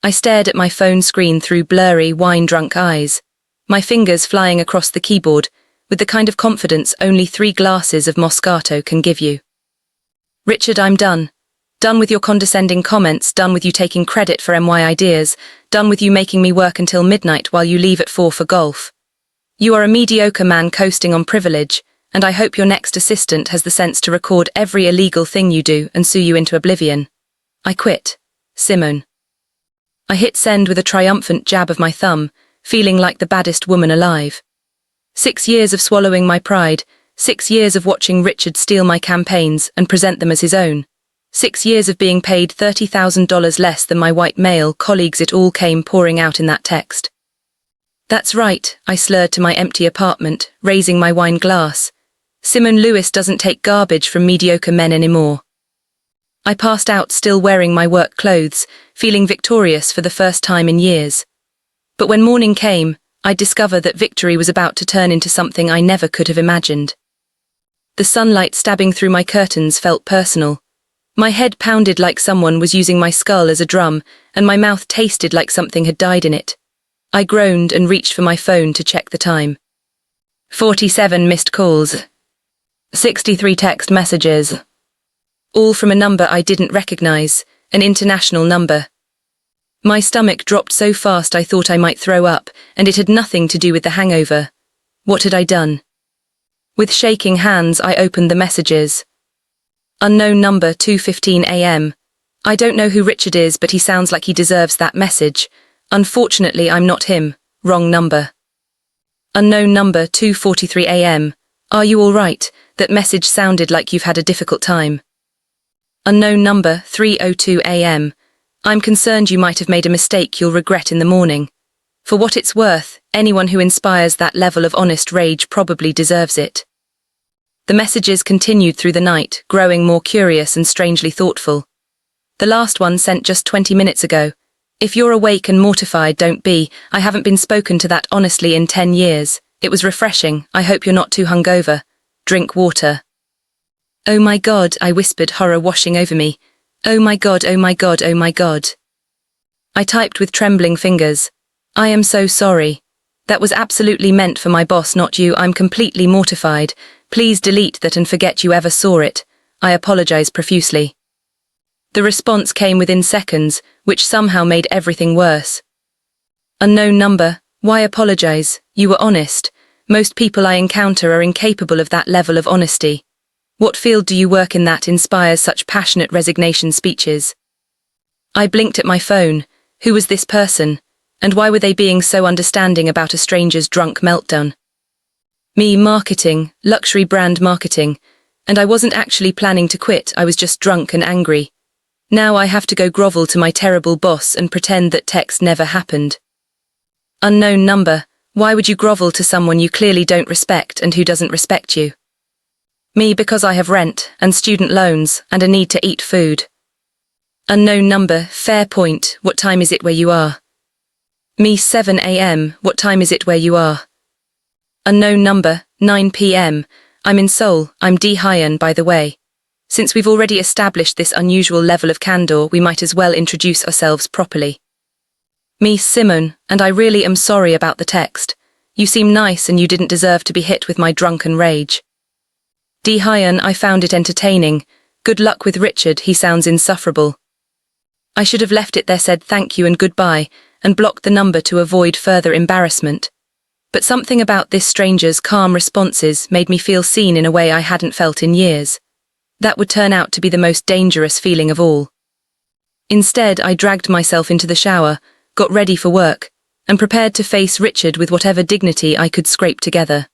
I stared at my phone screen through blurry, wine-drunk eyes, my fingers flying across the keyboard with the kind of confidence only 3 glasses of Moscato can give you. Richard, I'm done. Done with your condescending comments, done with you taking credit for MY ideas, done with you making me work until midnight while you leave at 4 for golf. You are a mediocre man coasting on privilege, and I hope your next assistant has the sense to record every illegal thing you do and sue you into oblivion. I quit. Simone. I hit send with a triumphant jab of my thumb, feeling like the baddest woman alive. 6 years of swallowing my pride, 6 years of watching Richard steal my campaigns and present them as his own. 6 years of being paid $30,000 less than my white male colleagues. It all came pouring out in that text. That's right, I slurred to my empty apartment, raising my wine glass. Simone Lewis doesn't take garbage from mediocre men anymore. I passed out still wearing my work clothes, feeling victorious for the first time in years. But when morning came, I'd discover that victory was about to turn into something I never could have imagined. The sunlight stabbing through my curtains felt personal. My head pounded like someone was using my skull as a drum, and my mouth tasted like something had died in it. I groaned and reached for my phone to check the time. 47 missed calls. 63 text messages. All from a number I didn't recognize, an international number. My stomach dropped so fast I thought I might throw up, and it had nothing to do with the hangover. What had I done? With shaking hands, I opened the messages. Unknown number, 2:15 a.m. I don't know who Richard is, but he sounds like he deserves that message. Unfortunately, I'm not him. Wrong number. Unknown number, 2:43 a.m. Are you all right? That message sounded like you've had a difficult time. Unknown number, 3:02 a.m. I'm concerned you might have made a mistake you'll regret in the morning. For what it's worth, anyone who inspires that level of honest rage probably deserves it. The messages continued through the night, growing more curious and strangely thoughtful. The last one sent just 20 minutes ago. If you're awake and mortified, don't be. I haven't been spoken to that honestly in 10 years. It was refreshing. I hope you're not too hungover. Drink water. Oh my God, I whispered, horror washing over me. Oh my God, oh my God, oh my God. I typed with trembling fingers. I am so sorry. That was absolutely meant for my boss, not you. I'm completely mortified. Please delete that and forget you ever saw it. I apologize profusely. The response came within seconds, which somehow made everything worse. Unknown number, why apologize? You were honest. Most people I encounter are incapable of that level of honesty. What field do you work in that inspires such passionate resignation speeches? I blinked at my phone. Who was this person? And why were they being so understanding about a stranger's drunk meltdown? Me, marketing, luxury brand marketing. And I wasn't actually planning to quit, I was just drunk and angry. Now I have to go grovel to my terrible boss and pretend that text never happened. Unknown number, why would you grovel to someone you clearly don't respect and who doesn't respect you? Me, because I have rent and student loans and a need to eat food. Unknown number, fair point, what time is it where you are? Me, 7 a.m, what time is it where you are? Unknown number, 9 p.m, I'm in Seoul, I'm Hyun by the way. Since we've already established this unusual level of candor, we might as well introduce ourselves properly. Me, Simone, and I really am sorry about the text. You seem nice and you didn't deserve to be hit with my drunken rage. Hyun, I found it entertaining. Good luck with Richard, he sounds insufferable. I should have left it there, said thank you and goodbye, and blocked the number to avoid further embarrassment. But something about this stranger's calm responses made me feel seen in a way I hadn't felt in years. That would turn out to be the most dangerous feeling of all. Instead, I dragged myself into the shower, got ready for work, and prepared to face Richard with whatever dignity I could scrape together.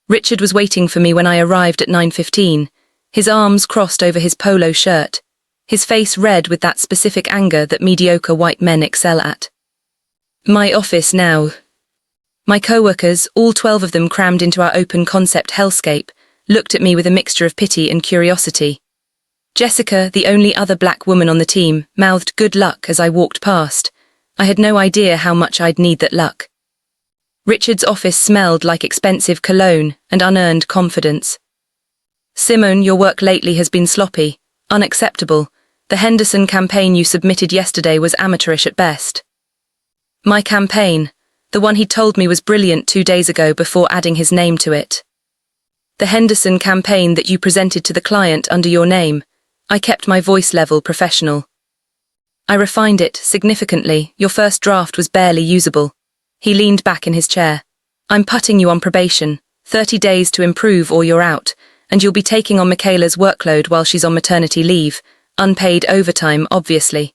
Richard was waiting for me when I arrived at 9:15, his arms crossed over his polo shirt, his face red with that specific anger that mediocre white men excel at. My office now. My co-workers, all 12 of them crammed into our open-concept hellscape, looked at me with a mixture of pity and curiosity. Jessica, the only other black woman on the team, mouthed good luck as I walked past. I had no idea how much I'd need that luck. Richard's office smelled like expensive cologne and unearned confidence. Simone, your work lately has been sloppy, unacceptable. The Henderson campaign you submitted yesterday was amateurish at best. My campaign, the one he told me was brilliant 2 days ago before adding his name to it. The Henderson campaign that you presented to the client under your name, I kept my voice level professional. I refined it significantly. Your first draft was barely usable. He leaned back in his chair. I'm putting you on probation, 30 days to improve or you're out, and you'll be taking on Michaela's workload while she's on maternity leave, unpaid overtime, obviously.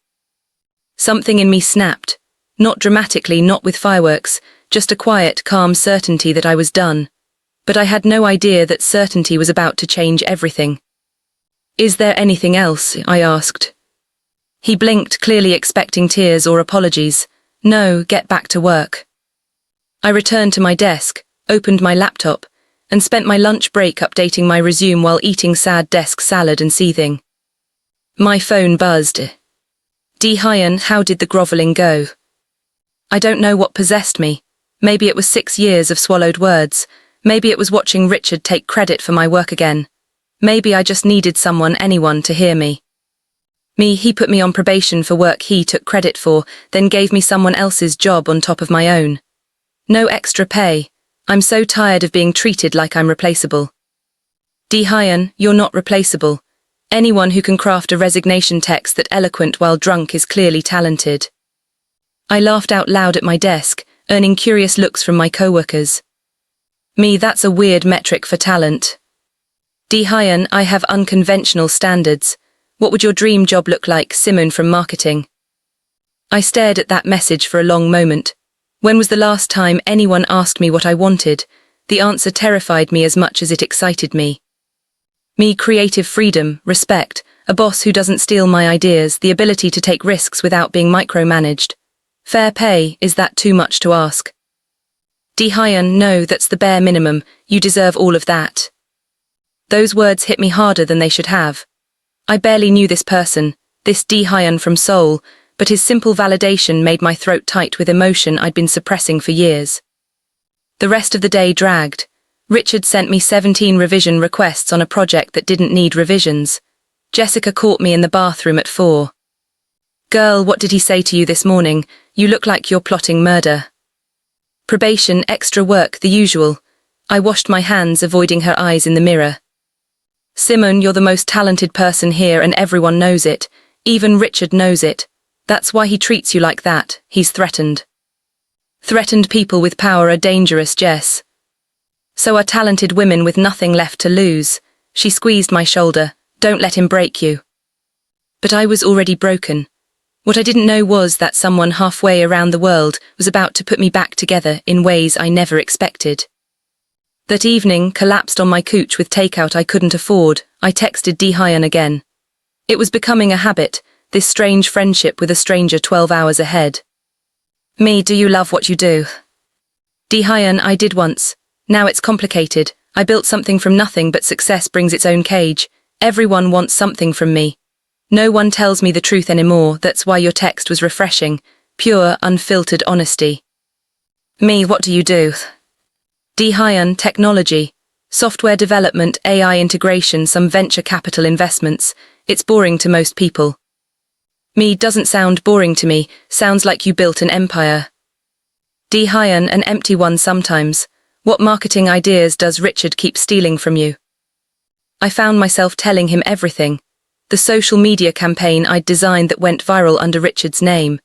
Something in me snapped. Not dramatically, not with fireworks, just a quiet, calm certainty that I was done. But I had no idea that certainty was about to change everything. Is there anything else? I asked. He blinked, clearly expecting tears or apologies. No, get back to work. I returned to my desk, opened my laptop, and spent my lunch break updating my resume while eating sad desk salad and seething. My phone buzzed. Hyun, how did the groveling go? I don't know what possessed me. Maybe it was 6 years of swallowed words. Maybe it was watching Richard take credit for my work again. Maybe I just needed anyone to hear me. He put me on probation for work he took credit for, then gave me someone else's job on top of my own. No extra pay. I'm so tired of being treated like I'm replaceable. Hyun, you're not replaceable. Anyone who can craft a resignation text that eloquent while drunk is clearly talented. I laughed out loud at my desk, earning curious looks from my co-workers. That's a weird metric for talent. Hyun, I have unconventional standards. What would your dream job look like, Simone from marketing? I stared at that message for a long moment. When was the last time anyone asked me what I wanted? The answer terrified me as much as it excited me. Creative freedom, respect, a boss who doesn't steal my ideas, the ability to take risks without being micromanaged. Fair pay, is that too much to ask? Hyun, no, that's the bare minimum. You deserve all of that. Those words hit me harder than they should have. I barely knew this person, this Hyun from Seoul, but his simple validation made my throat tight with emotion I'd been suppressing for years. The rest of the day dragged. Richard sent me 17 revision requests on a project that didn't need revisions. Jessica caught me in the bathroom at 4. Girl, what did he say to you this morning? You look like you're plotting murder. Probation, extra work, the usual. I washed my hands, avoiding her eyes in the mirror. Simone, you're the most talented person here and everyone knows it. Even Richard knows it. That's why he treats you like that. He's threatened. Threatened people with power are dangerous, Jess. So are talented women with nothing left to lose. She squeezed my shoulder. Don't let him break you. But I was already broken. What I didn't know was that someone halfway around the world was about to put me back together in ways I never expected. That evening, collapsed on my couch with takeout I couldn't afford, I texted Hyun again. It was becoming a habit, this strange friendship with a stranger 12 hours ahead. Do you love what you do? Hyun, I did once. Now it's complicated. I built something from nothing, but success brings its own cage. Everyone wants something from me. No one tells me the truth anymore. That's why your text was refreshing. Pure, unfiltered honesty. What do you do? Hyun, technology. Software development, AI integration, some venture capital investments. It's boring to most people. Doesn't sound boring to me. Sounds like you built an empire. Hyun, an empty one sometimes. What marketing ideas does Richard keep stealing from you? I found myself telling him everything. The social media campaign I'd designed that went viral under Richard's name.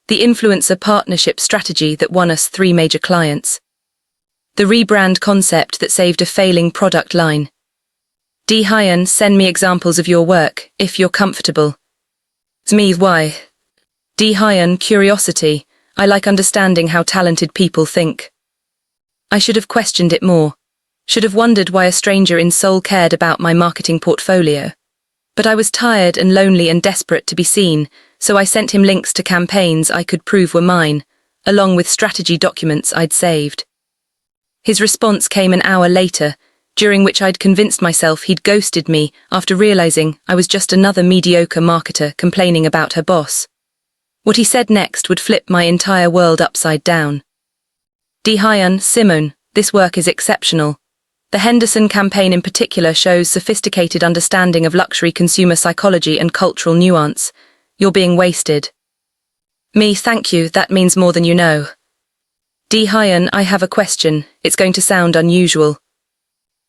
The influencer partnership strategy that won us 3 major clients. The rebrand concept that saved a failing product line. Hyun, send me examples of your work, if you're comfortable. Why? Hyun, curiosity. I like understanding how talented people think. I should have questioned it more. Should have wondered why a stranger in Seoul cared about my marketing portfolio. But I was tired and lonely and desperate to be seen, so I sent him links to campaigns I could prove were mine, along with strategy documents I'd saved. His response came an hour later, during which I'd convinced myself he'd ghosted me after realizing I was just another mediocre marketer complaining about her boss. What he said next would flip my entire world upside down. Hyun, Simone, this work is exceptional. The Henderson campaign in particular shows sophisticated understanding of luxury consumer psychology and cultural nuance. You're being wasted. Me, thank you, that means more than you know. Hyun, I have a question, it's going to sound unusual.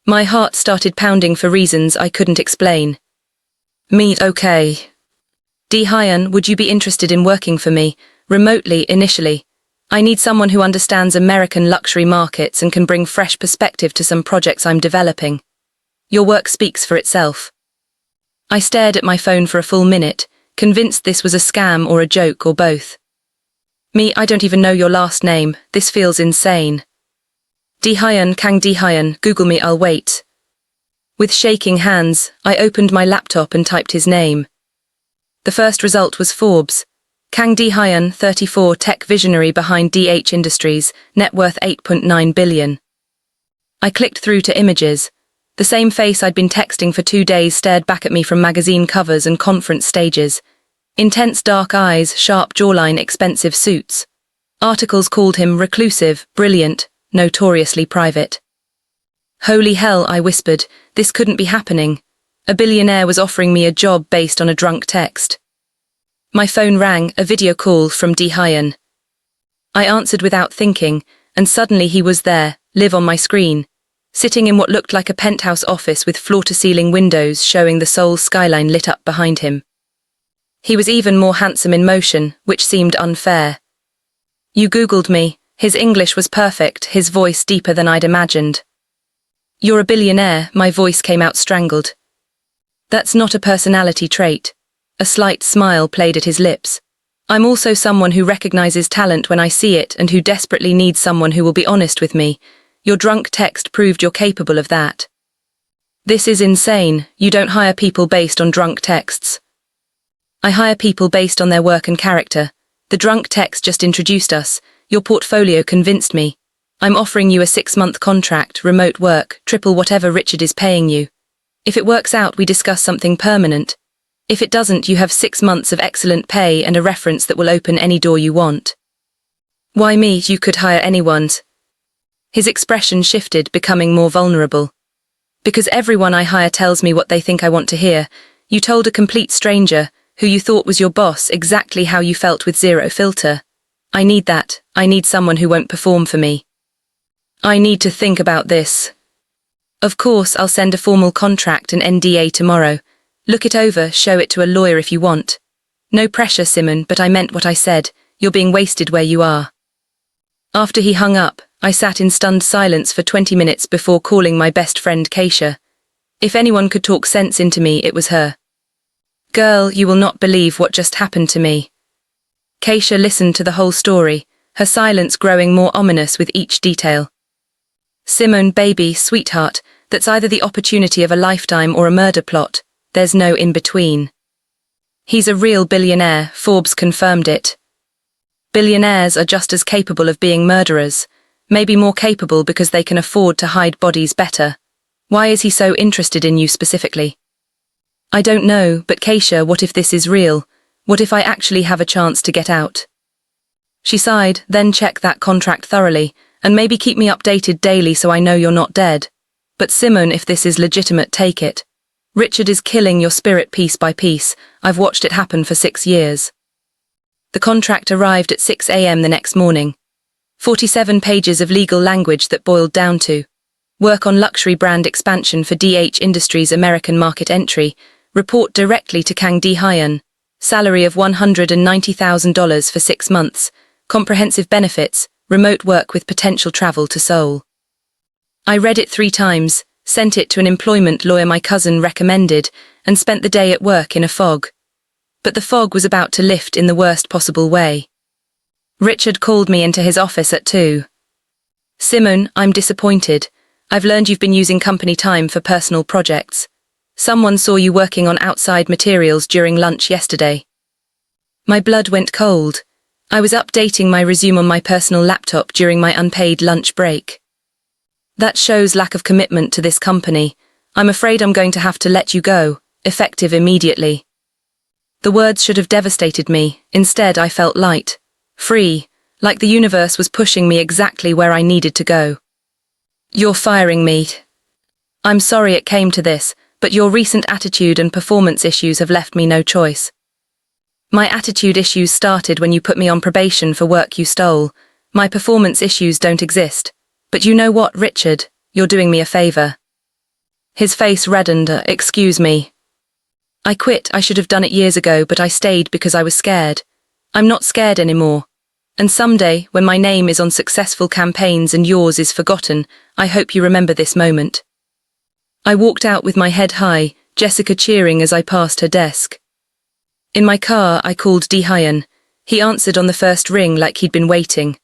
My heart started pounding for reasons I couldn't explain. Me, okay. Hyun, would you be interested in working for me, remotely initially? I need someone who understands American luxury markets and can bring fresh perspective to some projects I'm developing. Your work speaks for itself. I stared at my phone for a full minute, convinced this was a scam or a joke or both. Me, I don't even know your last name, this feels insane. Hyun, Kang Hyun, Google me, I'll wait. With shaking hands, I opened my laptop and typed his name. The first result was Forbes. Kang Hyun, 34, tech visionary behind DH Industries, net worth $8.9 billion. I clicked through to images. The same face I'd been texting for 2 days stared back at me from magazine covers and conference stages. Intense dark eyes, sharp jawline, expensive suits. Articles called him reclusive, brilliant, notoriously private. Holy hell, I whispered, this couldn't be happening. A billionaire was offering me a job based on a drunk text. My phone rang, a video call from Hyun. I answered without thinking, and suddenly he was there, live on my screen, sitting in what looked like a penthouse office with floor-to-ceiling windows showing the Seoul skyline lit up behind him. He was even more handsome in motion, which seemed unfair. You Googled me. His English was perfect, his voice deeper than I'd imagined. You're a billionaire, my voice came out strangled. That's not a personality trait. A slight smile played at his lips. I'm also someone who recognizes talent when I see it and who desperately needs someone who will be honest with me. Your drunk text proved you're capable of that. This is insane, you don't hire people based on drunk texts. I hire people based on their work and character. The drunk text just introduced us. Your portfolio convinced me. I'm offering you a 6-month contract, remote work, triple whatever Richard is paying you. If it works out, we discuss something permanent. If it doesn't, you have 6 months of excellent pay and a reference that will open any door you want. Why me? You could hire anyone. His expression shifted, becoming more vulnerable. Because everyone I hire tells me what they think I want to hear. You told a complete stranger, who you thought was your boss, exactly how you felt with zero filter. I need that. I need someone who won't perform for me. I need to think about this. Of course, I'll send a formal contract and NDA tomorrow. Look it over, show it to a lawyer if you want. No pressure, Simon, but I meant what I said. You're being wasted where you are. After he hung up, I sat in stunned silence for 20 minutes before calling my best friend Keisha. If anyone could talk sense into me, it was her. Girl, you will not believe what just happened to me. Keisha listened to the whole story, her silence growing more ominous with each detail. Simon, baby, sweetheart, that's either the opportunity of a lifetime or a murder plot. There's no in-between. He's a real billionaire, Forbes confirmed it. Billionaires are just as capable of being murderers, maybe more capable because they can afford to hide bodies better. Why is he so interested in you specifically? I don't know, but Keisha, what if this is real? What if I actually have a chance to get out? She sighed, then check that contract thoroughly, and maybe keep me updated daily so I know you're not dead. But Simon, if this is legitimate, take it. Richard is killing your spirit piece by piece. I've watched it happen for 6 years. The contract arrived at 6 a.m. the next morning. 47 pages of legal language that boiled down to work on luxury brand expansion for DH Industries' American market entry, report directly to Kang Hyun, salary of $190,000 for 6 months, comprehensive benefits, remote work with potential travel to Seoul. I read it 3 times, sent it to an employment lawyer my cousin recommended, and spent the day at work in a fog. But the fog was about to lift in the worst possible way. Richard called me into his office at 2. Simon, I'm disappointed. I've learned you've been using company time for personal projects. Someone saw you working on outside materials during lunch yesterday. My blood went cold. I was updating my resume on my personal laptop during my unpaid lunch break. That shows lack of commitment to this company. I'm afraid I'm going to have to let you go, effective immediately. The words should have devastated me. Instead, I felt light, free, like the universe was pushing me exactly where I needed to go. You're firing me. I'm sorry it came to this, but your recent attitude and performance issues have left me no choice. My attitude issues started when you put me on probation for work you stole. My performance issues don't exist. But you know what, Richard? You're doing me a favor. His face reddened. Excuse me. I quit. I should have done it years ago, but I stayed because I was scared. I'm not scared anymore. And someday, when my name is on successful campaigns and yours is forgotten, I hope you remember this moment. I walked out with my head high, Jessica cheering as I passed her desk. In my car, I called Hyun. He answered on the first ring like he'd been waiting.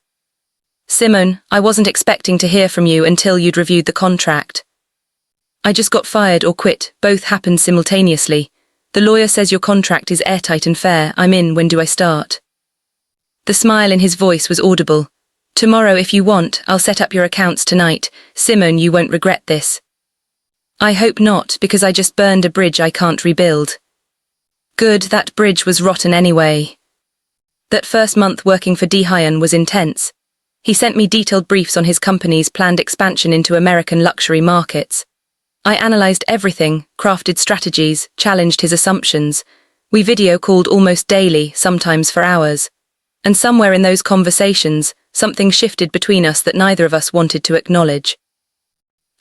Simon, I wasn't expecting to hear from you until you'd reviewed the contract. I just got fired or quit, both happened simultaneously. The lawyer says your contract is airtight and fair. I'm in. When do I start? The smile in his voice was audible. Tomorrow if you want, I'll set up your accounts tonight. Simon, you won't regret this. I hope not, because I just burned a bridge I can't rebuild. Good, that bridge was rotten anyway. That first month working for Hyun was intense. He sent me detailed briefs on his company's planned expansion into American luxury markets. I analyzed everything, crafted strategies, challenged his assumptions. We video called almost daily, sometimes for hours. And somewhere in those conversations, something shifted between us that neither of us wanted to acknowledge.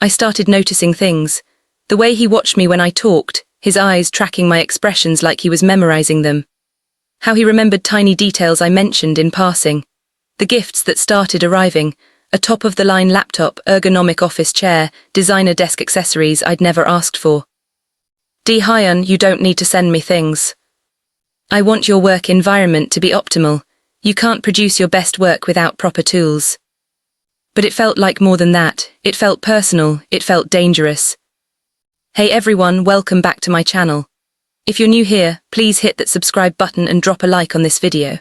I started noticing things. The way he watched me when I talked, his eyes tracking my expressions like he was memorizing them. How he remembered tiny details I mentioned in passing. The gifts that started arriving, a top-of-the-line laptop, ergonomic office chair, designer desk accessories I'd never asked for. Hyun, you don't need to send me things. I want your work environment to be optimal. You can't produce your best work without proper tools. But it felt like more than that. It felt personal, it felt dangerous. Hey everyone, welcome back to my channel. If you're new here, please hit that subscribe button and drop a like on this video.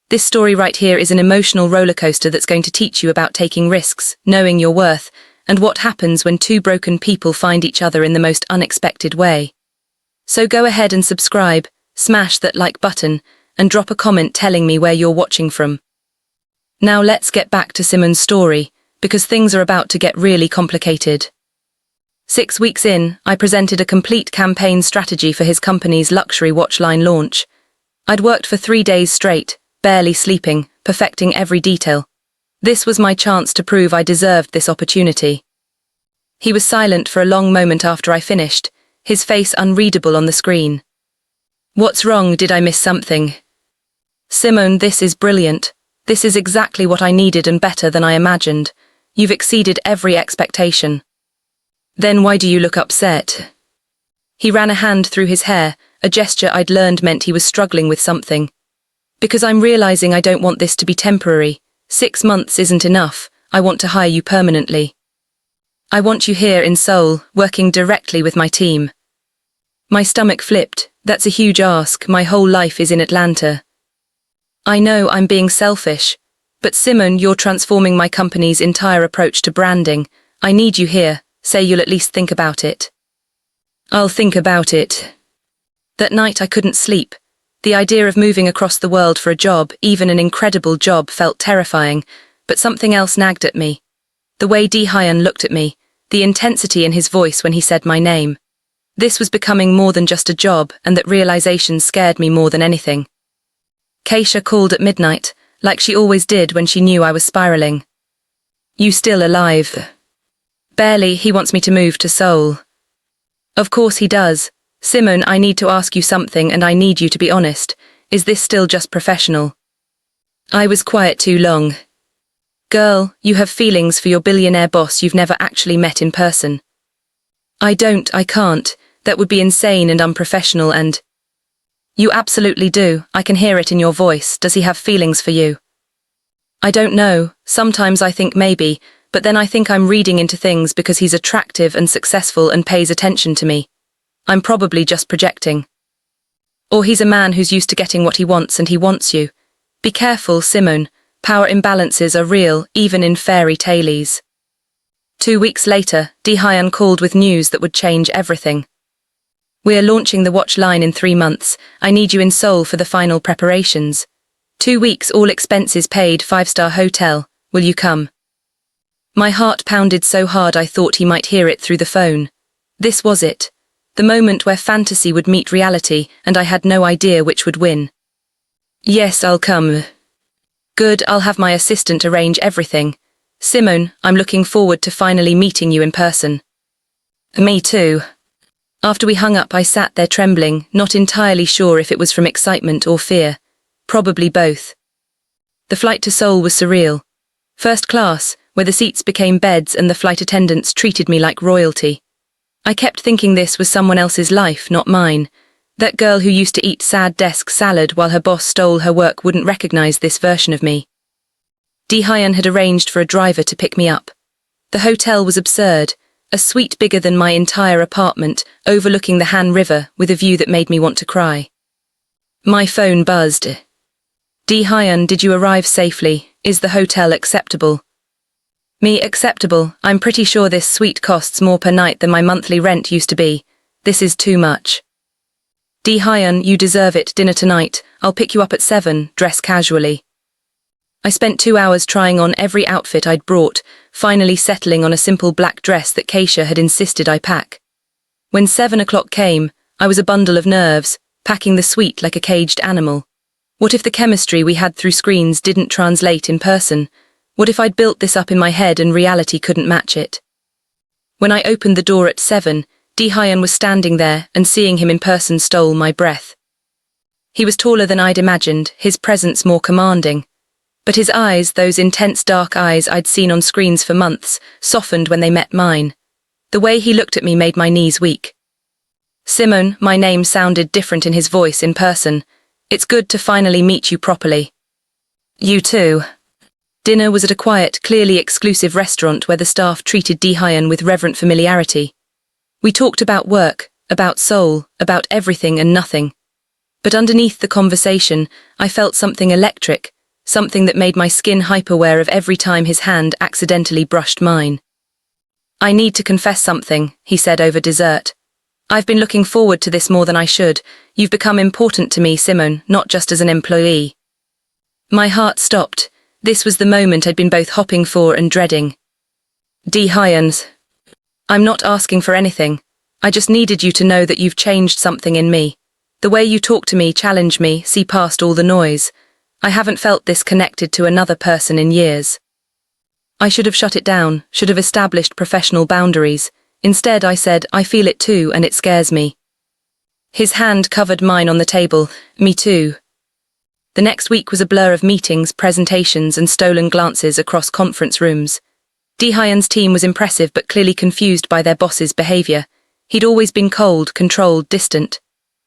This story right here is an emotional roller coaster that's going to teach you about taking risks, knowing your worth, and what happens when two broken people find each other in the most unexpected way. So go ahead and subscribe, smash that like button, and drop a comment telling me where you're watching from. Now let's get back to Simon's story, because things are about to get really complicated. 6 weeks in, I presented a complete campaign strategy for his company's luxury watch line launch. I'd worked for 3 days straight, barely sleeping, perfecting every detail. This was my chance to prove I deserved this opportunity. He was silent for a long moment after I finished, his face unreadable on the screen. What's wrong? Did I miss something? Simon, this is brilliant. This is exactly what I needed and better than I imagined. You've exceeded every expectation. Then why do you look upset? He ran a hand through his hair, a gesture I'd learned meant he was struggling with something. Because I'm realizing I don't want this to be temporary. 6 months isn't enough. I want to hire you permanently. I want you here in Seoul, working directly with my team. My stomach flipped. That's a huge ask. My whole life is in Atlanta. I know I'm being selfish. But Simon, you're transforming my company's entire approach to branding. I need you here. Say you'll at least think about it. I'll think about it. That night I couldn't sleep. The idea of moving across the world for a job, even an incredible job, felt terrifying, but something else nagged at me. The way Hyun looked at me, the intensity in his voice when he said my name. This was becoming more than just a job, and that realization scared me more than anything. Keisha called at midnight, like she always did when she knew I was spiraling. You still alive? Barely. He wants me to move to Seoul. Of course he does. Simon, I need to ask you something and I need you to be honest. Is this still just professional? I was quiet too long. Girl, you have feelings for your billionaire boss you've never actually met in person. I can't. That would be insane and unprofessional and... You absolutely do. I can hear it in your voice. Does he have feelings for you? I don't know. Sometimes I think maybe, but then I think I'm reading into things because he's attractive and successful and pays attention to me. I'm probably just projecting. Or he's a man who's used to getting what he wants and he wants you. Be careful, Simon. Power imbalances are real, even in fairy tales. 2 weeks later, Hyun called with news that would change everything. We're launching the watch line in 3 months. I need you in Seoul for the final preparations. 2 weeks, all expenses paid, 5-star hotel. Will you come? My heart pounded so hard I thought he might hear it through the phone. This was it. The moment where fantasy would meet reality, and I had no idea which would win. Yes, I'll come. Good, I'll have my assistant arrange everything. Simone, I'm looking forward to finally meeting you in person. Me too. After we hung up, I sat there trembling, not entirely sure if it was from excitement or fear. Probably both. The flight to Seoul was surreal. First class, where the seats became beds and the flight attendants treated me like royalty. I kept thinking this was someone else's life, not mine. That girl who used to eat sad desk salad while her boss stole her work wouldn't recognize this version of me. Hyun had arranged for a driver to pick me up. The hotel was absurd, a suite bigger than my entire apartment, overlooking the Han River with a view that made me want to cry. My phone buzzed. Hyun, did you arrive safely? Is the hotel acceptable? Me acceptable. I'm pretty sure this suite costs more per night than my monthly rent used to be. This is too much. Hyun, you deserve it. Dinner tonight. I'll pick you up at 7, dress casually. I spent 2 hours trying on every outfit I'd brought, finally settling on a simple black dress that Keisha had insisted I pack. When 7 o'clock came, I was a bundle of nerves, packing the suite like a caged animal. What if the chemistry we had through screens didn't translate in person? What if I'd built this up in my head and reality couldn't match it? When I opened the door at 7, Hyun was standing there, and seeing him in person stole my breath. He was taller than I'd imagined, his presence more commanding. But his eyes, those intense dark eyes I'd seen on screens for months, softened when they met mine. The way he looked at me made my knees weak. Simone, my name sounded different in his voice in person. It's good to finally meet you properly. You too. Dinner was at a quiet, clearly exclusive restaurant where the staff treated Hyun with reverent familiarity. We talked about work, about Seoul, about everything and nothing. But underneath the conversation, I felt something electric, something that made my skin hyperaware of every time his hand accidentally brushed mine. I need to confess something, he said over dessert. I've been looking forward to this more than I should. You've become important to me, Simone, not just as an employee. My heart stopped. This was the moment I'd been both hoping for and dreading. Hyun, I'm not asking for anything. I just needed you to know that you've changed something in me. The way you talk to me, challenge me, see past all the noise. I haven't felt this connected to another person in years. I should have shut it down, should have established professional boundaries. Instead, I said, I feel it too, and it scares me. His hand covered mine on the table. Me too. The next week was a blur of meetings, presentations, and stolen glances across conference rooms. Hyun's team was impressive but clearly confused by their boss's behavior. He'd always been cold, controlled, distant.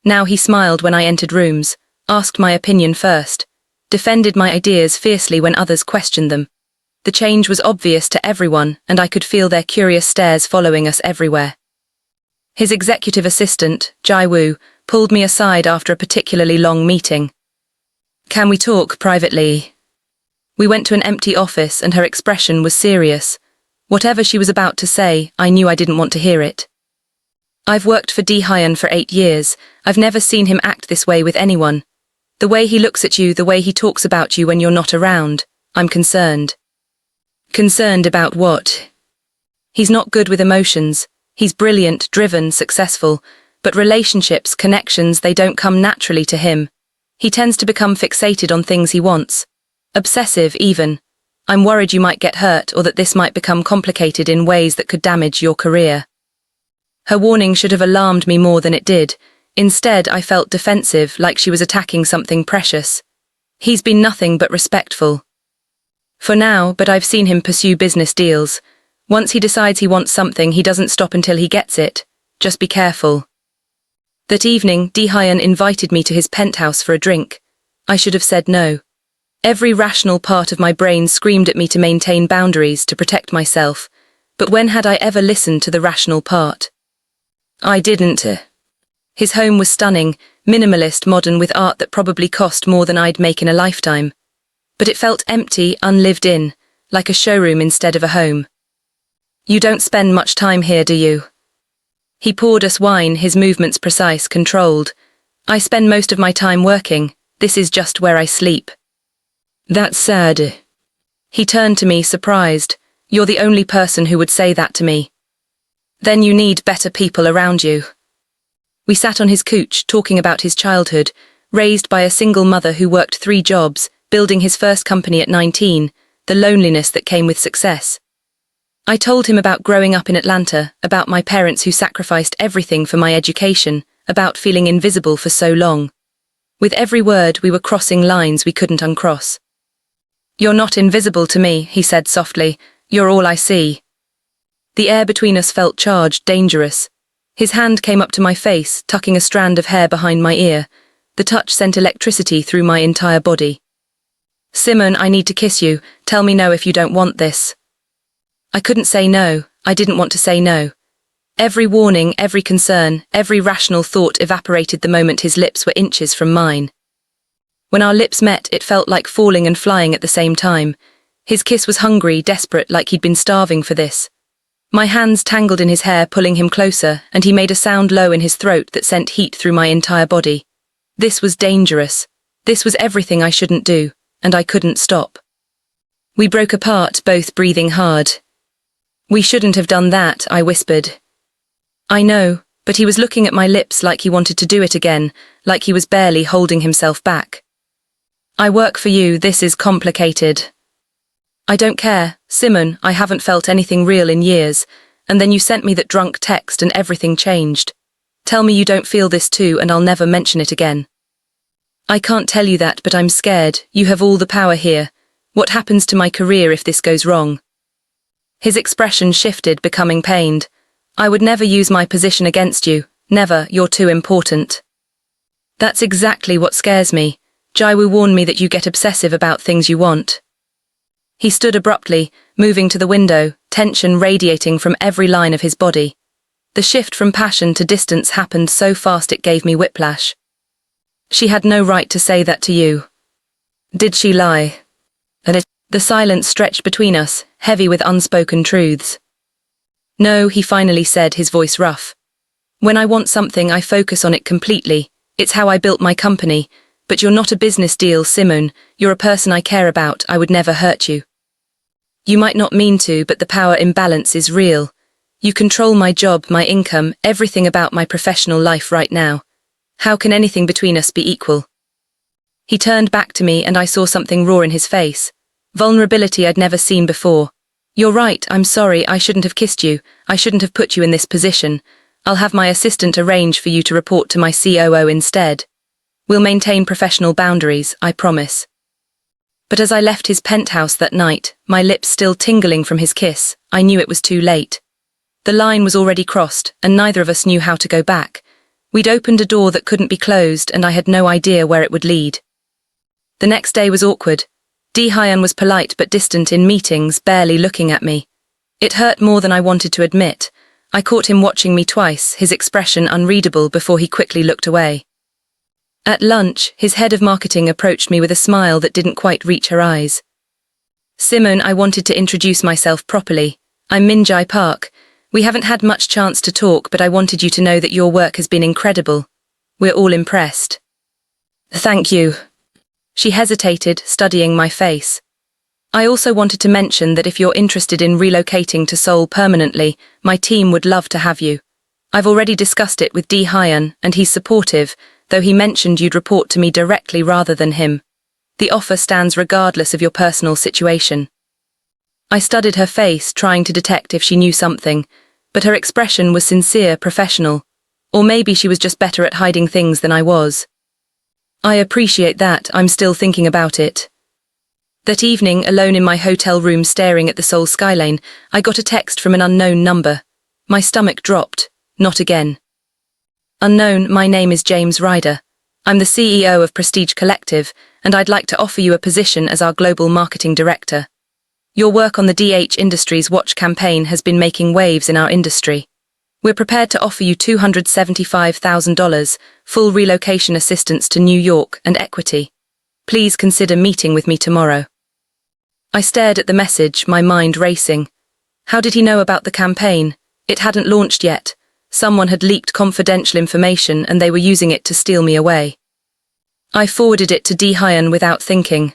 Now he smiled when I entered rooms, asked my opinion first, defended my ideas fiercely when others questioned them. The change was obvious to everyone, and I could feel their curious stares following us everywhere. His executive assistant, Jai-woo, pulled me aside after a particularly long meeting. Can we talk privately? We went to an empty office and her expression was serious. Whatever she was about to say, I knew I didn't want to hear it. I've worked for Hyun for 8 years. I've never seen him act this way with anyone. The way he looks at you, the way he talks about you when you're not around. I'm concerned. Concerned about what? He's not good with emotions. He's brilliant, driven, successful. But relationships, connections, they don't come naturally to him. He tends to become fixated on things he wants. Obsessive, even. I'm worried you might get hurt or that this might become complicated in ways that could damage your career. Her warning should have alarmed me more than it did. Instead, I felt defensive, like she was attacking something precious. He's been nothing but respectful. For now, but I've seen him pursue business deals. Once he decides he wants something, he doesn't stop until he gets it. Just be careful. That evening, Hyun invited me to his penthouse for a drink. I should have said no. Every rational part of my brain screamed at me to maintain boundaries, to protect myself. But when had I ever listened to the rational part? I didn't. His home was stunning, minimalist, modern, with art that probably cost more than I'd make in a lifetime. But it felt empty, unlived in, like a showroom instead of a home. You don't spend much time here, do you? He poured us wine, his movements precise, controlled. I spend most of my time working. This is just where I sleep. That's sad. He turned to me, surprised. You're the only person who would say that to me. Then you need better people around you. We sat on his couch talking about his childhood, raised by a single mother who worked 3 jobs, building his first company at 19, the loneliness that came with success. I told him about growing up in Atlanta, about my parents who sacrificed everything for my education, about feeling invisible for so long. With every word, we were crossing lines we couldn't uncross. "You're not invisible to me," he said softly. "You're all I see." The air between us felt charged, dangerous. His hand came up to my face, tucking a strand of hair behind my ear. The touch sent electricity through my entire body. "Simon, I need to kiss you. Tell me no if you don't want this." I couldn't say no. I didn't want to say no. Every warning, every concern, every rational thought evaporated the moment his lips were inches from mine. When our lips met, it felt like falling and flying at the same time. His kiss was hungry, desperate, like he'd been starving for this. My hands tangled in his hair, pulling him closer, and he made a sound low in his throat that sent heat through my entire body. This was dangerous. This was everything I shouldn't do, and I couldn't stop. We broke apart, both breathing hard. "We shouldn't have done that," I whispered. "I know," but he was looking at my lips like he wanted to do it again, like he was barely holding himself back. "I work for you, this is complicated." "I don't care, Simon, I haven't felt anything real in years, and then you sent me that drunk text and everything changed. Tell me you don't feel this too and I'll never mention it again." "I can't tell you that, but I'm scared. You have all the power here. What happens to my career if this goes wrong?" His expression shifted, becoming pained. "I would never use my position against you. Never, you're too important." "That's exactly what scares me. Jaiwu warned me that you get obsessive about things you want." He stood abruptly, moving to the window, tension radiating from every line of his body. The shift from passion to distance happened so fast it gave me whiplash. "She had no right to say that to you." "Did she lie?" The silence stretched between us, heavy with unspoken truths. "No," he finally said, his voice rough. "When I want something, I focus on it completely. It's how I built my company. But you're not a business deal, Simon. You're a person I care about. I would never hurt you. You might not mean to, but the power imbalance is real. You control my job, my income, everything about my professional life right now. How can anything between us be equal?" He turned back to me and I saw something raw in his face. Vulnerability I'd never seen before. "You're right, I'm sorry, I shouldn't have kissed you. I shouldn't have put you in this position. I'll have my assistant arrange for you to report to my COO instead. We'll maintain professional boundaries, I promise." But as I left his penthouse that night, my lips still tingling from his kiss, I knew it was too late. The line was already crossed, and neither of us knew how to go back. We'd opened a door that couldn't be closed, and I had no idea where it would lead. The next day was awkward. Hyun was polite but distant in meetings, barely looking at me. It hurt more than I wanted to admit. I caught him watching me twice, his expression unreadable before he quickly looked away. At lunch, his head of marketing approached me with a smile that didn't quite reach her eyes. "Simon, I wanted to introduce myself properly. I'm Minjai Park. We haven't had much chance to talk, but I wanted you to know that your work has been incredible. We're all impressed." "Thank you." She hesitated, studying my face. "I also wanted to mention that if you're interested in relocating to Seoul permanently, my team would love to have you. I've already discussed it with Hyun, and he's supportive, though he mentioned you'd report to me directly rather than him. The offer stands regardless of your personal situation." I studied her face, trying to detect if she knew something, but her expression was sincere, professional. Or maybe she was just better at hiding things than I was. "I appreciate that, I'm still thinking about it." That evening, alone in my hotel room staring at the Seoul skyline, I got a text from an unknown number. My stomach dropped. Not again. "Unknown, my name is James Ryder. I'm the CEO of Prestige Collective, and I'd like to offer you a position as our Global Marketing Director. Your work on the DH Industries Watch campaign has been making waves in our industry. We're prepared to offer you $275,000, full relocation assistance to New York, and equity. Please consider meeting with me tomorrow." I stared at the message, my mind racing. How did he know about the campaign? It hadn't launched yet. Someone had leaked confidential information and they were using it to steal me away. I forwarded it to Hyun without thinking.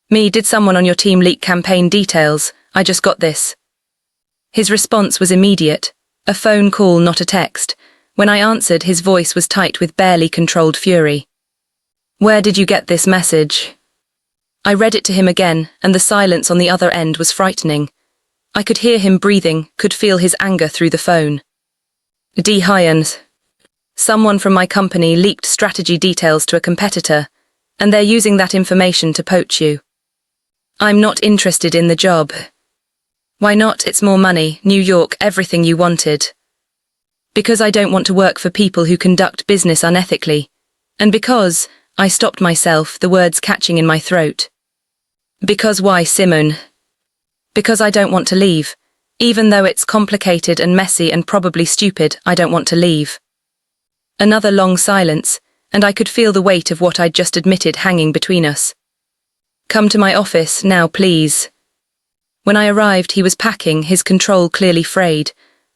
Did someone on your team leak campaign details? I just got this." His response was immediate. A phone call, not a text. When I answered, his voice was tight with barely controlled fury. Where did you get this message? I read it to him again, and the silence on the other end was frightening. I could hear him breathing, could feel his anger through the phone. D. Hyans. Someone from my company leaked strategy details to a competitor, and they're using that information to poach you. I'm not interested in the job. Why not? It's more money, New York, everything you wanted. Because I don't want to work for people who conduct business unethically. And because, I stopped myself, the words catching in my throat. Because why, Simone? Because I don't want to leave. Even though it's complicated and messy and probably stupid, I don't want to leave. Another long silence, and I could feel the weight of what I'd just admitted hanging between us. Come to my office, now please. When I arrived, he was packing, his control clearly frayed.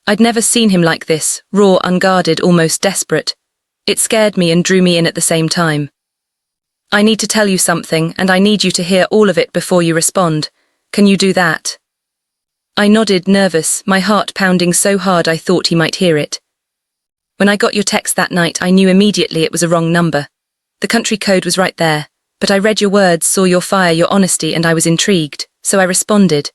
I'd never seen him like this, raw, unguarded, almost desperate. It scared me and drew me in at the same time. I need to tell you something, and I need you to hear all of it before you respond. Can you do that? I nodded, nervous, my heart pounding so hard I thought he might hear it. When I got your text that night, I knew immediately it was a wrong number. The country code was right there, but I read your words, saw your fire, your honesty, and I was intrigued, so I responded.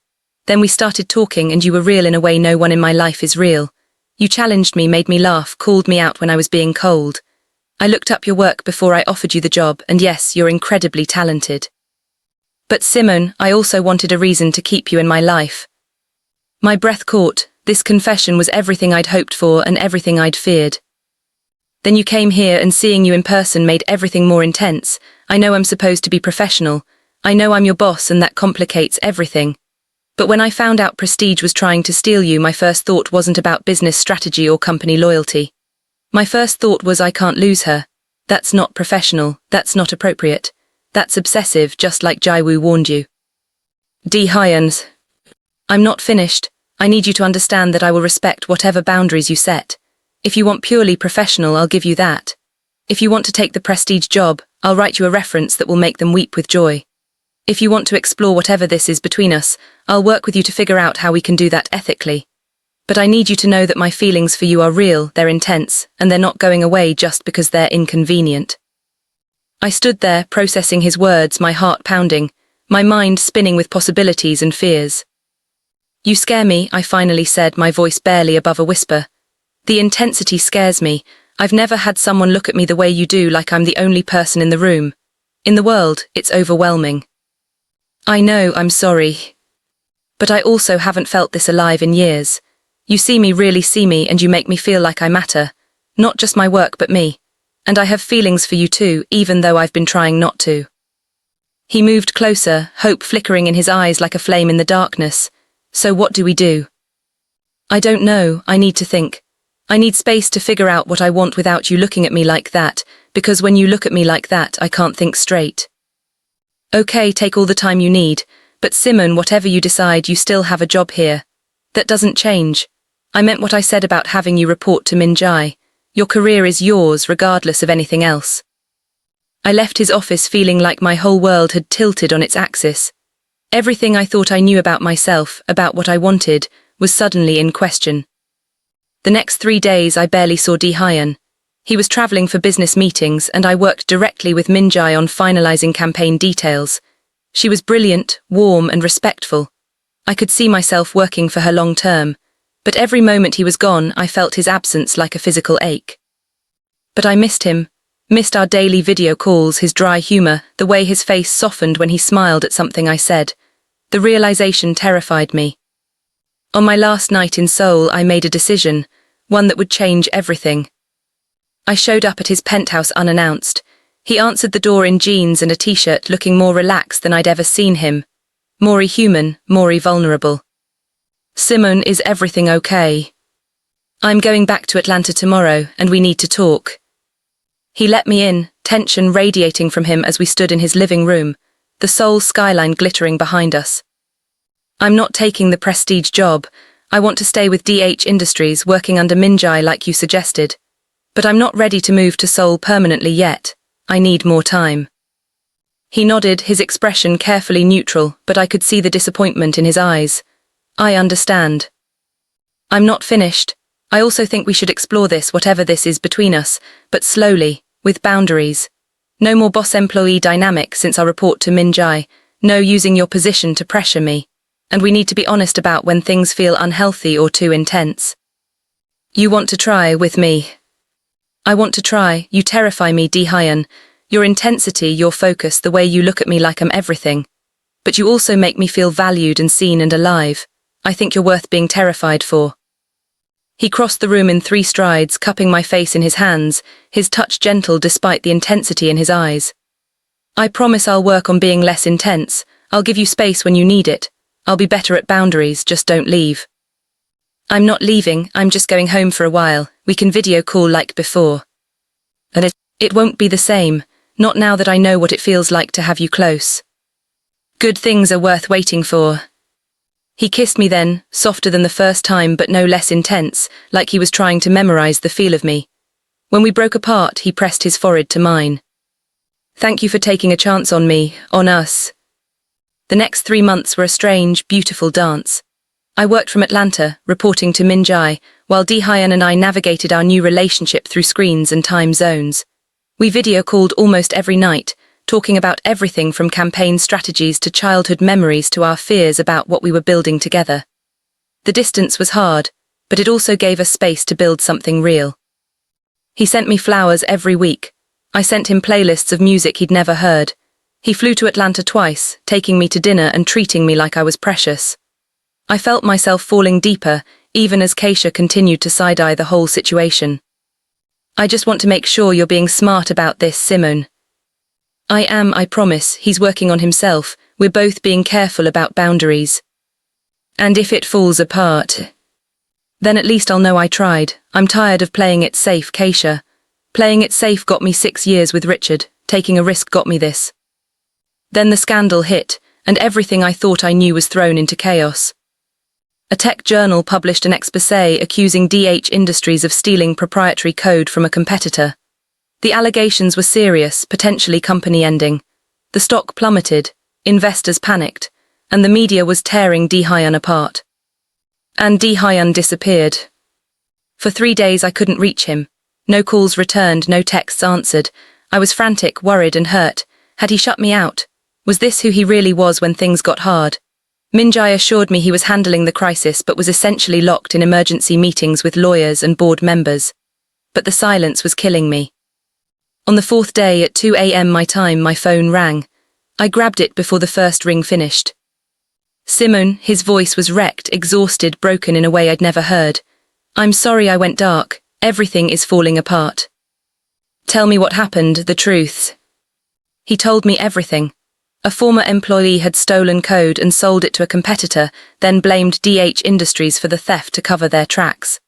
Then we started talking, and you were real in a way no one in my life is real. You challenged me, made me laugh, called me out when I was being cold. I looked up your work before I offered you the job, and yes, you're incredibly talented. But Simone, I also wanted a reason to keep you in my life. My breath caught. This confession was everything I'd hoped for and everything I'd feared. Then you came here, and seeing you in person made everything more intense. I know I'm supposed to be professional. I know I'm your boss, and that complicates everything. But when I found out Prestige was trying to steal you, my first thought wasn't about business strategy or company loyalty. My first thought was, I can't lose her. That's not professional, that's not appropriate. That's obsessive, just like Jaiwoo warned you. D. Hyans. I'm not finished. I need you to understand that I will respect whatever boundaries you set. If you want purely professional, I'll give you that. If you want to take the Prestige job, I'll write you a reference that will make them weep with joy. If you want to explore whatever this is between us, I'll work with you to figure out how we can do that ethically. But I need you to know that my feelings for you are real, they're intense, and they're not going away just because they're inconvenient. I stood there, processing his words, my heart pounding, my mind spinning with possibilities and fears. You scare me, I finally said, my voice barely above a whisper. The intensity scares me. I've never had someone look at me the way you do, like I'm the only person in the room. In the world, it's overwhelming. I know, I'm sorry. But I also haven't felt this alive in years. You see me, really see me, and you make me feel like I matter. Not just my work, but me. And I have feelings for you too, even though I've been trying not to. He moved closer, hope flickering in his eyes like a flame in the darkness. So what do we do? I don't know, I need to think. I need space to figure out what I want without you looking at me like that, because when you look at me like that, I can't think straight. Okay, take all the time you need, but Simone, whatever you decide, you still have a job here. That doesn't change. I meant what I said about having you report to Min Jae. Your career is yours, regardless of anything else. I left his office feeling like my whole world had tilted on its axis. Everything I thought I knew about myself, about what I wanted, was suddenly in question. The next 3 days I barely saw Di-hyun. He was traveling for business meetings, and I worked directly with Min Jae on finalizing campaign details. She was brilliant, warm and respectful. I could see myself working for her long term, but every moment he was gone, I felt his absence like a physical ache. But I missed him, missed our daily video calls, his dry humor, the way his face softened when he smiled at something I said. The realization terrified me. On my last night in Seoul, I made a decision, one that would change everything. I showed up at his penthouse unannounced. He answered the door in jeans and a t-shirt, looking more relaxed than I'd ever seen him. More human, more vulnerable. Simone, is everything okay? I'm going back to Atlanta tomorrow, and we need to talk. He let me in, tension radiating from him as we stood in his living room, the Seoul skyline glittering behind us. I'm not taking the Prestige job. I want to stay with DH Industries, working under Min Jae like you suggested. But I'm not ready to move to Seoul permanently yet. I need more time. He nodded, his expression carefully neutral, but I could see the disappointment in his eyes. I understand. I'm not finished. I also think we should explore this, whatever this is between us, but slowly, with boundaries. No more boss-employee dynamic since our report to Minjai. No using your position to pressure me. And we need to be honest about when things feel unhealthy or too intense. You want to try with me? I want to try. You terrify me, Di-hyun. Your intensity, your focus, the way you look at me like I'm everything. But you also make me feel valued and seen and alive. I think you're worth being terrified for. He crossed the room in 3 strides, cupping my face in his hands, his touch gentle despite the intensity in his eyes. I promise I'll work on being less intense. I'll give you space when you need it. I'll be better at boundaries, just don't leave. I'm not leaving, I'm just going home for a while. We can video call like before. And it won't be the same, not now that I know what it feels like to have you close. Good things are worth waiting for. He kissed me then, softer than the first time but no less intense, like he was trying to memorize the feel of me. When we broke apart, he pressed his forehead to mine. Thank you for taking a chance on me, on us. The next 3 months were a strange, beautiful dance. I worked from Atlanta, reporting to Minjai, while Di-hyun and I navigated our new relationship through screens and time zones. We video called almost every night, talking about everything from campaign strategies to childhood memories to our fears about what we were building together. The distance was hard, but it also gave us space to build something real. He sent me flowers every week. I sent him playlists of music he'd never heard. He flew to Atlanta twice, taking me to dinner and treating me like I was precious. I felt myself falling deeper, even as Keisha continued to side-eye the whole situation. I just want to make sure you're being smart about this, Simone. I am, I promise. He's working on himself. We're both being careful about boundaries. And if it falls apart, then at least I'll know I tried. I'm tired of playing it safe, Keisha. Playing it safe got me 6 years with Richard. Taking a risk got me this. Then the scandal hit, and everything I thought I knew was thrown into chaos. A tech journal published an exposé accusing DH Industries of stealing proprietary code from a competitor. The allegations were serious, potentially company-ending. The stock plummeted, investors panicked, and the media was tearing Di-hyun apart. And Di-hyun disappeared. For 3 days I couldn't reach him. No calls returned, no texts answered. I was frantic, worried and hurt. Had he shut me out? Was this who he really was when things got hard? Minjai assured me he was handling the crisis but was essentially locked in emergency meetings with lawyers and board members. But the silence was killing me. On the 4th day at 2 a.m. my time, my phone rang. I grabbed it before the first ring finished. Simone, his voice was wrecked, exhausted, broken in a way I'd never heard. I'm sorry I went dark. Everything is falling apart. Tell me what happened, the truth. He told me everything. A former employee had stolen code and sold it to a competitor, then blamed DH Industries for the theft to cover their tracks.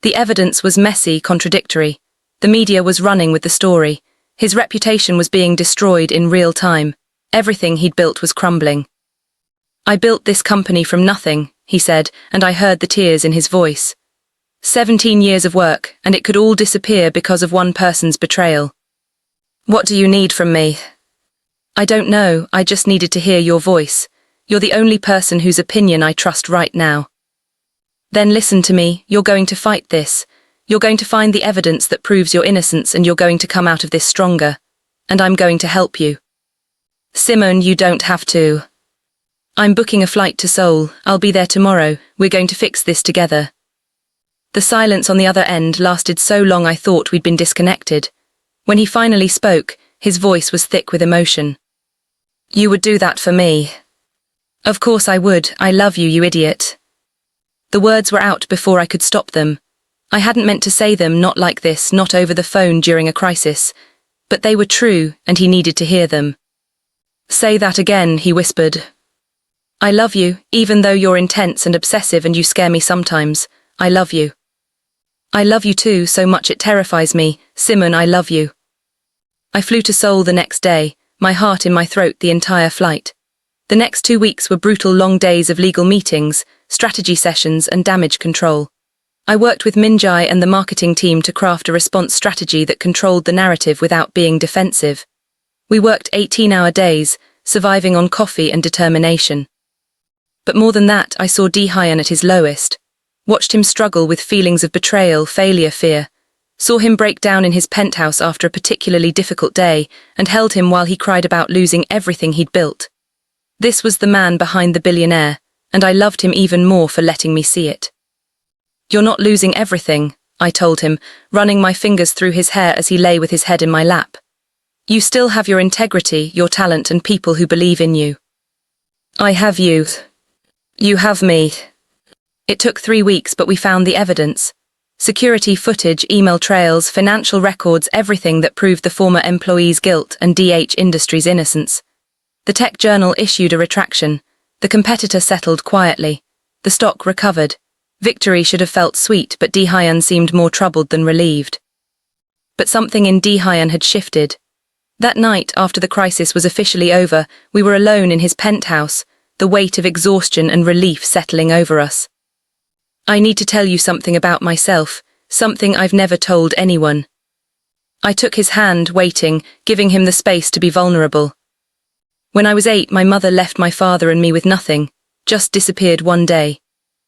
The evidence was messy, contradictory. The media was running with the story. His reputation was being destroyed in real time. Everything he'd built was crumbling. I built this company from nothing, he said, and I heard the tears in his voice. 17 years of work, and it could all disappear because of one person's betrayal. What do you need from me? I don't know, I just needed to hear your voice. You're the only person whose opinion I trust right now. Then listen to me, you're going to fight this. You're going to find the evidence that proves your innocence and you're going to come out of this stronger. And I'm going to help you. Simone, you don't have to. I'm booking a flight to Seoul. I'll be there tomorrow. We're going to fix this together. The silence on the other end lasted so long I thought we'd been disconnected. When he finally spoke, his voice was thick with emotion. You would do that for me. Of course I would. I love you, you idiot. The words were out before I could stop them. I hadn't meant to say them, not like this, not over the phone during a crisis. But they were true, and he needed to hear them. Say that again, he whispered. I love you, even though you're intense and obsessive and you scare me sometimes. I love you. I love you too, so much it terrifies me. Simone, I love you. I flew to Seoul the next day, my heart in my throat the entire flight. The next 2 weeks were brutal long days of legal meetings, strategy sessions and damage control. I worked with Minjai and the marketing team to craft a response strategy that controlled the narrative without being defensive. We worked 18-hour days, surviving on coffee and determination. But more than that, I saw Di-hyun at his lowest. Watched him struggle with feelings of betrayal, failure, fear. Saw him break down in his penthouse after a particularly difficult day and held him while he cried about losing everything he'd built. This was the man behind the billionaire, and I loved him even more for letting me see it. "You're not losing everything," I told him, running my fingers through his hair as he lay with his head in my lap. "You still have your integrity, your talent, and people who believe in you." "I have you. You have me." It took 3 weeks, but we found the evidence. Security footage, email trails, financial records, everything that proved the former employee's guilt and DH Industries' innocence. The tech journal issued a retraction. The competitor settled quietly. The stock recovered. Victory should have felt sweet, but Dehyun seemed more troubled than relieved. But something in Dehyun had shifted. That night, after the crisis was officially over, we were alone in his penthouse, the weight of exhaustion and relief settling over us. "I need to tell you something about myself, something I've never told anyone." I took his hand, waiting, giving him the space to be vulnerable. "When I was 8, my mother left my father and me with nothing, just disappeared one day.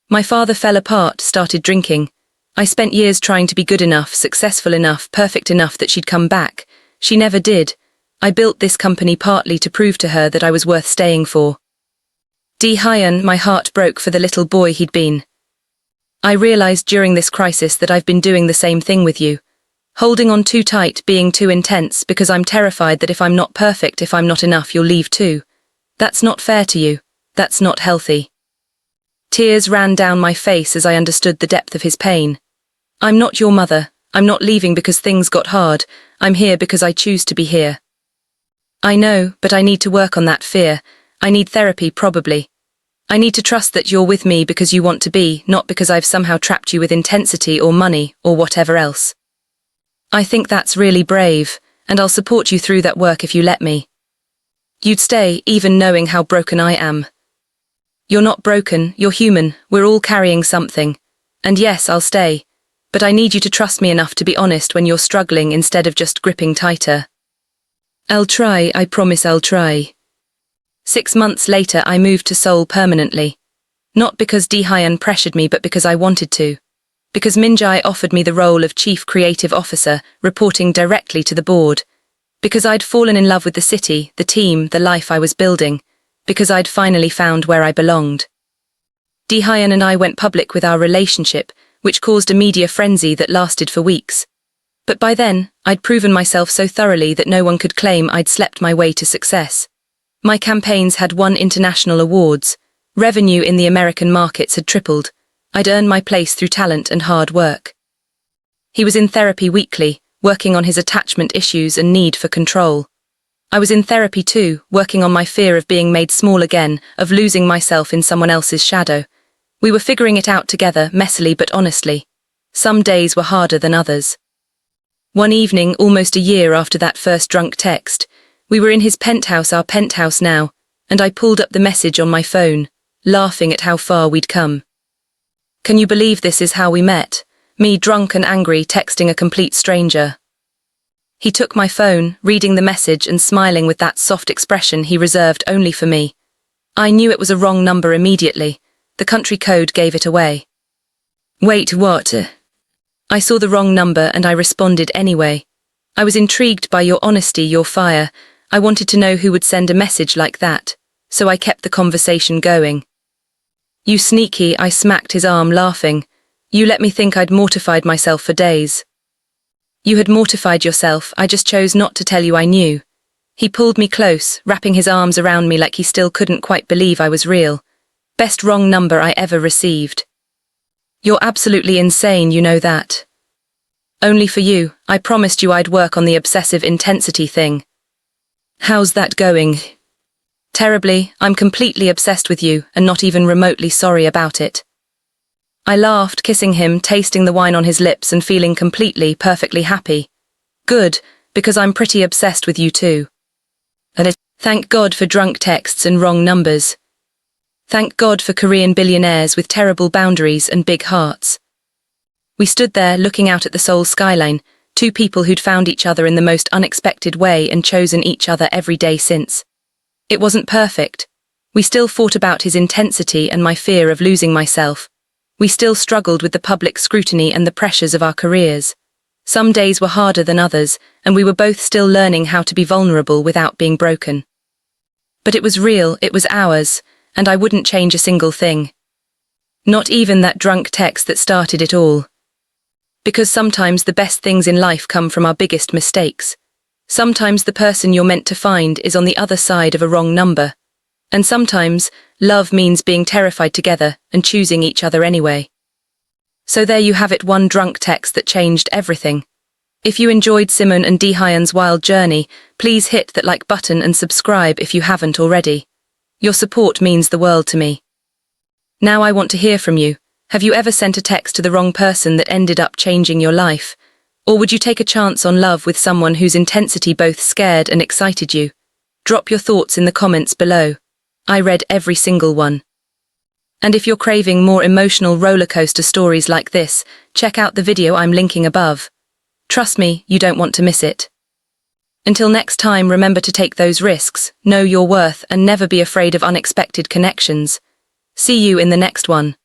My father fell apart, started drinking. I spent years trying to be good enough, successful enough, perfect enough that she'd come back. She never did. I built this company partly to prove to her that I was worth staying for." Dehyun, my heart broke for the little boy he'd been. "I realized during this crisis that I've been doing the same thing with you. Holding on too tight, being too intense, because I'm terrified that if I'm not perfect, if I'm not enough, you'll leave too. That's not fair to you. That's not healthy." Tears ran down my face as I understood the depth of his pain. "I'm not your mother. I'm not leaving because things got hard. I'm here because I choose to be here." "I know, but I need to work on that fear. I need therapy, probably. I need to trust that you're with me because you want to be, not because I've somehow trapped you with intensity or money or whatever else. I think that's really brave, and I'll support you through that work if you let me." "You'd stay, even knowing how broken I am." "You're not broken, you're human, we're all carrying something. And yes, I'll stay. But I need you to trust me enough to be honest when you're struggling instead of just gripping tighter." "I'll try, I promise I'll try." 6 months later, I moved to Seoul permanently. Not because Dehyun pressured me, but because I wanted to. Because Minjae offered me the role of Chief Creative Officer, reporting directly to the board. Because I'd fallen in love with the city, the team, the life I was building. Because I'd finally found where I belonged. Dehyun and I went public with our relationship, which caused a media frenzy that lasted for weeks. But by then, I'd proven myself so thoroughly that no one could claim I'd slept my way to success. My campaigns had won international awards. Revenue in the American markets had tripled. I'd earned my place through talent and hard work. He was in therapy weekly, working on his attachment issues and need for control. I was in therapy too, working on my fear of being made small again, of losing myself in someone else's shadow. We were figuring it out together, messily but honestly. Some days were harder than others. One evening, almost a year after that first drunk text, we were in his penthouse, our penthouse now, and I pulled up the message on my phone, laughing at how far we'd come. "Can you believe this is how we met? Me drunk and angry, texting a complete stranger." He took my phone, reading the message and smiling with that soft expression he reserved only for me. I knew it was a wrong number immediately. The country code gave it away. "Wait, what?" I saw the wrong number and I responded anyway. I was intrigued by your honesty, your fire. I wanted to know who would send a message like that, so I kept the conversation going. "You sneaky," I smacked his arm, laughing. "You let me think I'd mortified myself for days." "You had mortified yourself, I just chose not to tell you I knew." He pulled me close, wrapping his arms around me like he still couldn't quite believe I was real. "Best wrong number I ever received." "You're absolutely insane, you know that." "Only for you, I promised you I'd work on the obsessive intensity thing." "How's that going?" "Terribly, I'm completely obsessed with you and not even remotely sorry about it." I laughed, kissing him, tasting the wine on his lips and feeling completely, perfectly happy. "Good, because I'm pretty obsessed with you too." And thank God for drunk texts and wrong numbers. Thank God for Korean billionaires with terrible boundaries and big hearts. We stood there looking out at the Seoul skyline, two people who'd found each other in the most unexpected way and chosen each other every day since. It wasn't perfect. We still fought about his intensity and my fear of losing myself. We still struggled with the public scrutiny and the pressures of our careers. Some days were harder than others, and we were both still learning how to be vulnerable without being broken. But it was real, it was ours, and I wouldn't change a single thing. Not even that drunk text that started it all. Because sometimes the best things in life come from our biggest mistakes. Sometimes the person you're meant to find is on the other side of a wrong number. And sometimes, love means being terrified together and choosing each other anyway. So there you have it, one drunk text that changed everything. If you enjoyed Simon and Dehyun's wild journey, please hit that like button and subscribe if you haven't already. Your support means the world to me. Now I want to hear from you. Have you ever sent a text to the wrong person that ended up changing your life? Or would you take a chance on love with someone whose intensity both scared and excited you? Drop your thoughts in the comments below. I read every single one. And if you're craving more emotional rollercoaster stories like this, check out the video I'm linking above. Trust me, you don't want to miss it. Until next time, remember to take those risks, know your worth, and never be afraid of unexpected connections. See you in the next one.